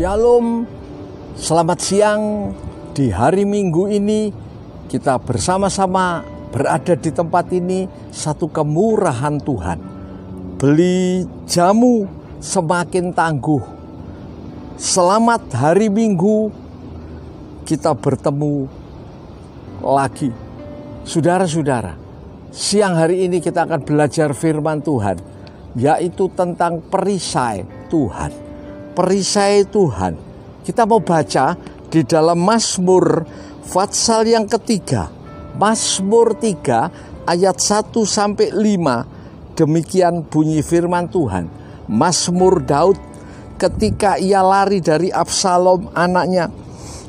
Shalom, selamat siang. Di hari Minggu ini kita bersama-sama berada di tempat ini, satu kemurahan Tuhan. Beli jamu semakin tangguh. Selamat hari Minggu, kita bertemu lagi. Saudara-saudara, siang hari ini kita akan belajar firman Tuhan, yaitu tentang perisai Tuhan. Perisai Tuhan. Kita mau baca di dalam Mazmur pasal yang ketiga. Mazmur 3 ayat 1-5. Demikian bunyi firman Tuhan. Mazmur Daud ketika ia lari dari Absalom anaknya.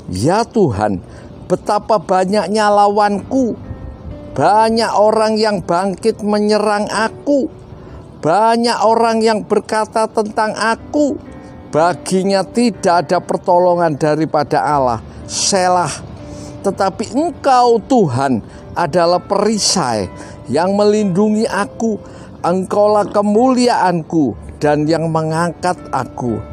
Ya Tuhan, betapa banyaknya lawanku. Banyak orang yang bangkit menyerang aku. Banyak orang yang berkata tentang aku. Baginya tidak ada pertolongan daripada Allah. Selah. Tetapi Engkau Tuhan adalah perisai yang melindungi aku. Engkaulah kemuliaanku dan yang mengangkat aku.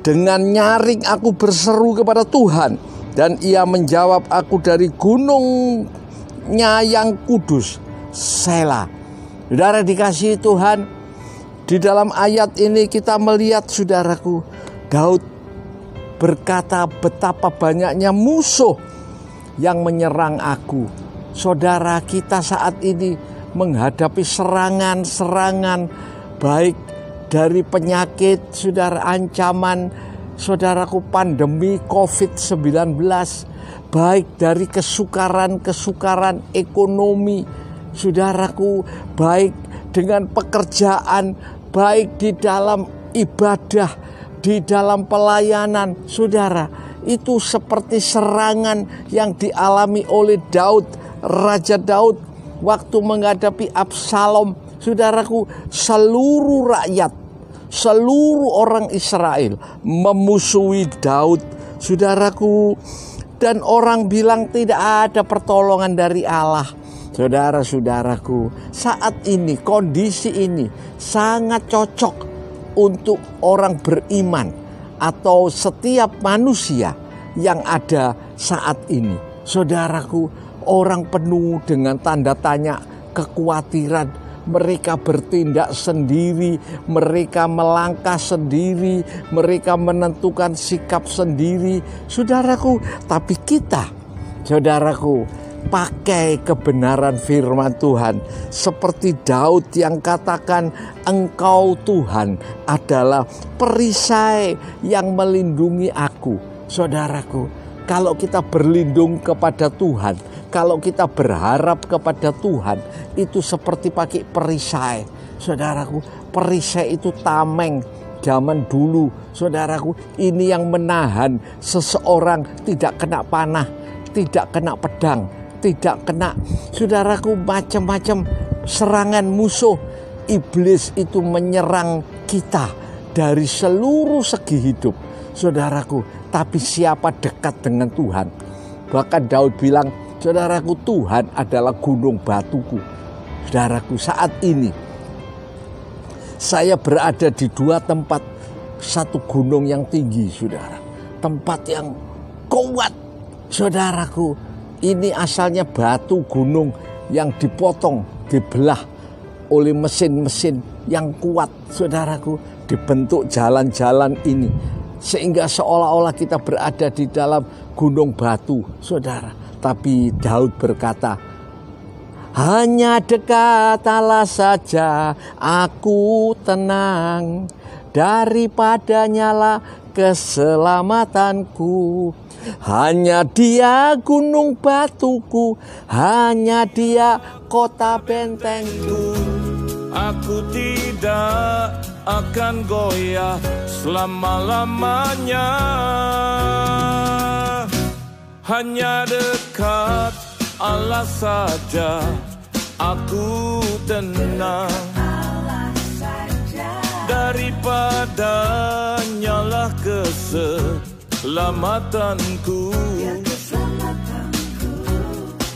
Dengan nyaring aku berseru kepada Tuhan, dan Ia menjawab aku dari gunungnya yang kudus. Selah. Saudara dikasihi Tuhan, di dalam ayat ini kita melihat, saudaraku, Daud berkata betapa banyaknya musuh yang menyerang aku. Saudara, kita saat ini menghadapi serangan-serangan, baik dari penyakit, saudara, ancaman, saudaraku, pandemi COVID-19, baik dari kesukaran-kesukaran ekonomi, saudaraku, baik dengan pekerjaan, baik di dalam ibadah, di dalam pelayanan. Saudara, itu seperti serangan yang dialami oleh Daud, Raja Daud, waktu menghadapi Absalom. Saudaraku, seluruh rakyat, seluruh orang Israel memusuhi Daud, saudaraku, dan orang bilang tidak ada pertolongan dari Allah. Saudara-saudaraku, saat ini, kondisi ini sangat cocok untuk orang beriman atau setiap manusia yang ada saat ini. Saudaraku, orang penuh dengan tanda tanya, kekhawatiran. Mereka bertindak sendiri, mereka melangkah sendiri, mereka menentukan sikap sendiri. Saudaraku, tapi kita, saudaraku, pakai kebenaran firman Tuhan. Seperti Daud yang katakan, Engkau Tuhan adalah perisai yang melindungi aku. Saudaraku, kalau kita berlindung kepada Tuhan, kalau kita berharap kepada Tuhan, itu seperti pakai perisai. Saudaraku, perisai itu tameng zaman dulu. Saudaraku, ini yang menahan seseorang tidak kena panah, tidak kena pedang, tidak kena, saudaraku, macam-macam serangan musuh. Iblis itu menyerang kita dari seluruh segi hidup, saudaraku. Tapi siapa dekat dengan Tuhan? Bahkan Daud bilang, saudaraku, Tuhan adalah gunung batuku. Saudaraku, saat ini saya berada di dua tempat. Satu gunung yang tinggi, saudara, tempat yang kuat, saudaraku. Ini asalnya batu gunung yang dipotong, dibelah oleh mesin-mesin yang kuat, saudaraku. Dibentuk jalan-jalan ini, sehingga seolah-olah kita berada di dalam gunung batu, saudara. Tapi Daud berkata, hanya dekat Allah saja aku tenang, daripadanya lah keselamatanku. Hanya Dia gunung batuku, hanya Dia kota bentengku. Aku tidak akan goyah selama-lamanya. Hanya dekat Allah saja aku tenang, daripadanya lah keselamatanku.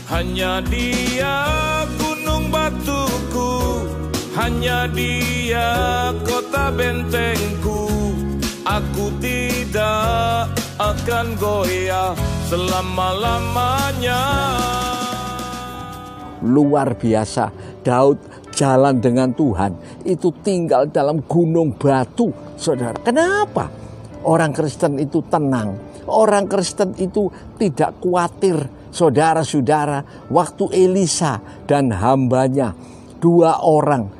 Hanya Dia gunung batuku, hanya Dia kota bentengku. Aku tidak akan goyah selama-lamanya. Luar biasa, Daud jalan dengan Tuhan itu tinggal dalam gunung batu, saudara. Kenapa? Orang Kristen itu tenang, orang Kristen itu tidak khawatir. Saudara-saudara, waktu Elisa dan hambanya, dua orang,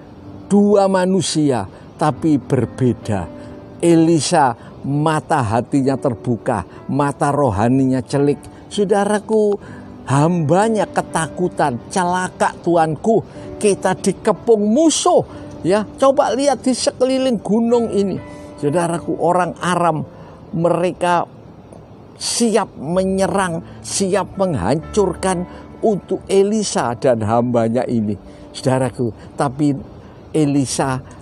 dua manusia, tapi berbeda. Elisa mata hatinya terbuka, mata rohaninya celik. Saudaraku, hambanya ketakutan, celaka Tuanku, kita dikepung musuh. Ya, coba lihat di sekeliling gunung ini. Saudaraku, orang Aram, mereka siap menyerang, siap menghancurkan untuk Elisa dan hambanya ini. Saudaraku, tapi Elisa,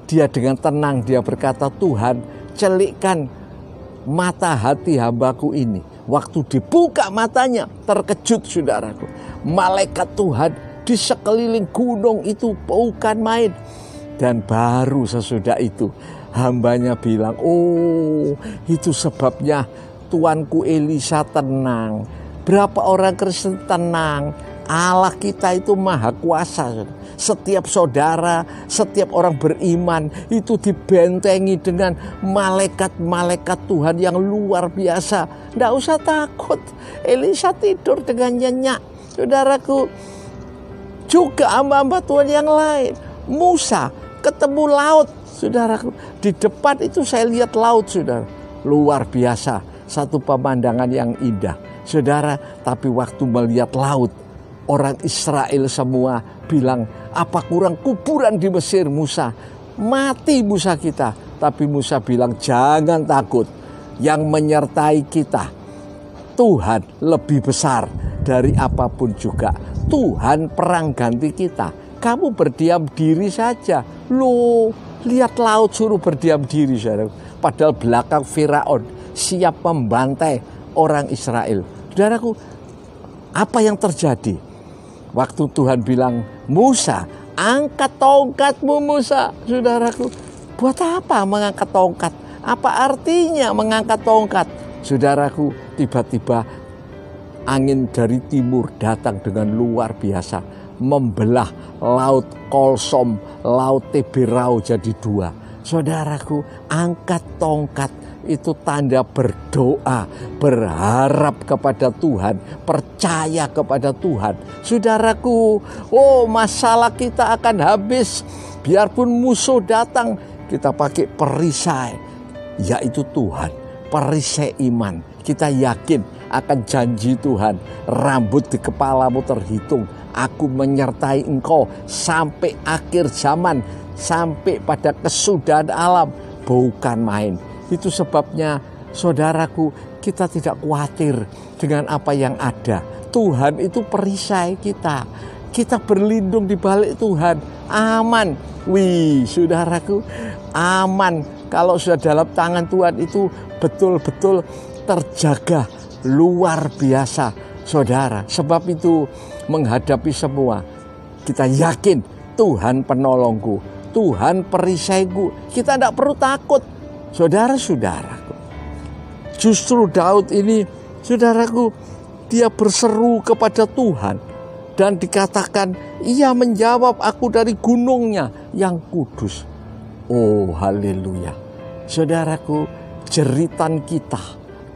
dia dengan tenang, dia berkata, Tuhan, celikkan mata hati hambaku ini. Waktu dibuka matanya, terkejut saudaraku. Malaikat Tuhan di sekeliling gunung itu bukan main. Dan baru sesudah itu, hambanya bilang, oh itu sebabnya Tuanku Elisa tenang. Berapa orang Kristen tenang? Allah kita itu maha kuasa. Setiap saudara, setiap orang beriman itu dibentengi dengan malaikat-malaikat Tuhan yang luar biasa. Tidak usah takut. Elisa tidur dengan nyenyak. Saudaraku, juga hamba-hamba Tuhan yang lain. Musa ketemu laut. Saudaraku, di depan itu saya lihat laut, saudara. Luar biasa. Satu pemandangan yang indah. Saudara, tapi waktu melihat laut, orang Israel semua bilang, apa kurang kuburan di Mesir Musa? Mati Musa kita. Tapi Musa bilang, jangan takut. Yang menyertai kita, Tuhan lebih besar dari apapun juga. Tuhan perang ganti kita. Kamu berdiam diri saja. Loh, lihat laut suruh berdiam diri. Saudara. Padahal belakang Firaun siap membantai orang Israel. Saudaraku, apa yang terjadi? Waktu Tuhan bilang, Musa, angkat tongkatmu Musa. Saudaraku, buat apa mengangkat tongkat? Apa artinya mengangkat tongkat? Saudaraku, tiba-tiba angin dari timur datang dengan luar biasa. Membelah laut Kolsom, laut Teberau jadi dua. Saudaraku, angkat tongkat. Itu tanda berdoa, berharap kepada Tuhan, percaya kepada Tuhan. Saudaraku, oh masalah kita akan habis. Biarpun musuh datang, kita pakai perisai, yaitu Tuhan. Perisai iman, kita yakin akan janji Tuhan. Rambut di kepalamu terhitung. Aku menyertai engkau sampai akhir zaman, sampai pada kesudahan alam. Bukan main. Itu sebabnya saudaraku, kita tidak khawatir dengan apa yang ada. Tuhan itu perisai kita. Kita berlindung di balik Tuhan. Aman. Wih, saudaraku, aman. Kalau sudah dalam tangan Tuhan itu betul-betul terjaga. Luar biasa, saudara. Sebab itu menghadapi semua, kita yakin Tuhan penolongku. Tuhan perisaiku. Kita tidak perlu takut. Saudara-saudaraku, justru Daud ini, saudaraku, dia berseru kepada Tuhan dan dikatakan, ia menjawab aku dari gunungnya yang kudus. Oh haleluya. Saudaraku, jeritan kita,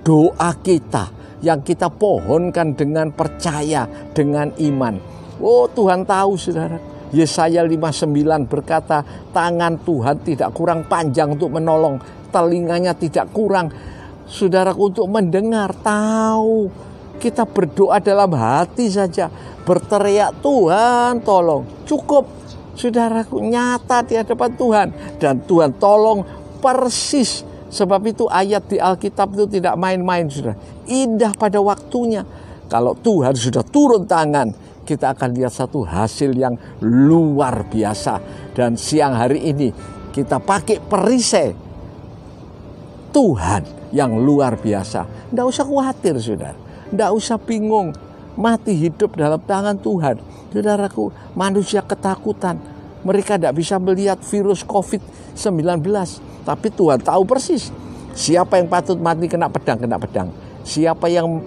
doa kita yang kita pohonkan dengan percaya, dengan iman. Oh Tuhan tahu, saudara. Yesaya 59 berkata, tangan Tuhan tidak kurang panjang untuk menolong, telinganya tidak kurang, saudaraku, untuk mendengar. Tahu, kita berdoa dalam hati saja, berteriak Tuhan tolong, cukup, saudaraku, nyata di hadapan Tuhan, dan Tuhan tolong persis. Sebab itu ayat di Alkitab itu tidak main-main, saudara, indah pada waktunya. Kalau Tuhan sudah turun tangan, kita akan lihat satu hasil yang luar biasa. Dan siang hari ini kita pakai perisai Tuhan yang luar biasa. Tidak usah khawatir, saudara. Tidak usah bingung. Mati hidup dalam tangan Tuhan. Saudaraku, manusia ketakutan. Mereka tidak bisa melihat virus COVID-19. Tapi Tuhan tahu persis siapa yang patut mati kena pedang. Siapa yang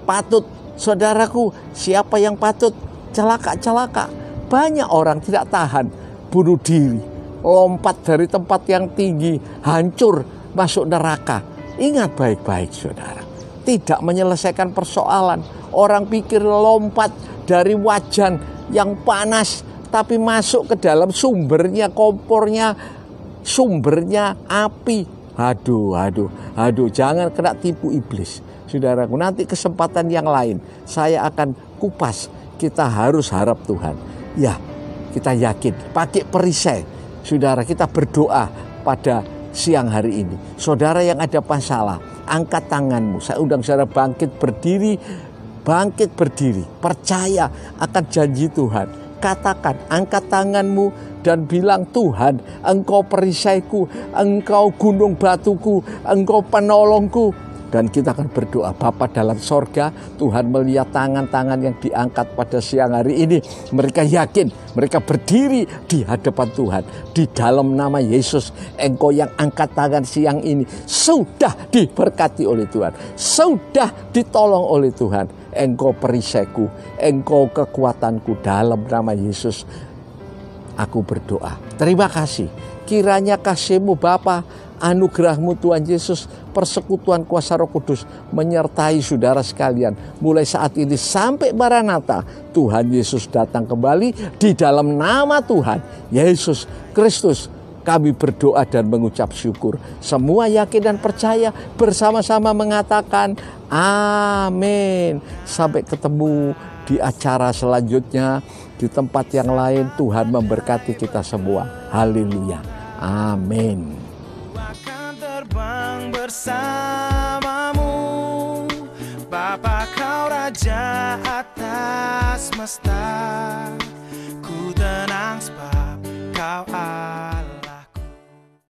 patut, saudaraku, siapa yang patut celaka. Banyak orang tidak tahan, bunuh diri, lompat dari tempat yang tinggi, hancur, masuk neraka. Ingat baik-baik, saudara. Tidak menyelesaikan persoalan. Orang pikir lompat dari wajan yang panas, tapi masuk ke dalam sumbernya, kompornya, sumbernya api. Aduh, jangan kena tipu iblis. Saudaraku, nanti kesempatan yang lain saya akan kupas. Kita harus harap Tuhan. Ya, kita yakin, pakai perisai. Saudara, kita berdoa pada siang hari ini. Saudara yang ada masalah, angkat tanganmu. Saya undang saudara bangkit berdiri. Percaya akan janji Tuhan. Katakan, angkat tanganmu dan bilang, Tuhan, Engkau perisaiku, Engkau gunung batuku, Engkau penolongku. Dan kita akan berdoa, Bapa dalam sorga, Tuhan melihat tangan-tangan yang diangkat pada siang hari ini. Mereka yakin, mereka berdiri di hadapan Tuhan. Di dalam nama Yesus, Engkau yang angkat tangan siang ini sudah diberkati oleh Tuhan. Sudah ditolong oleh Tuhan. Engkau perisaiku, Engkau kekuatanku, dalam nama Yesus. Aku berdoa. Terima kasih. Kiranya kasih-Mu Bapa, anugerah-Mu Tuhan Yesus, persekutuan kuasa Roh Kudus menyertai saudara sekalian. Mulai saat ini sampai Maranatha, Tuhan Yesus datang kembali. Di dalam nama Tuhan Yesus Kristus kami berdoa dan mengucap syukur. Semua yakin dan percaya bersama-sama mengatakan amin. Sampai ketemu di acara selanjutnya, di tempat yang lain. Tuhan memberkati kita semua. Haleluya. Amin. Akan terbang bersamamu, Bapa Kau Raja atas semesta.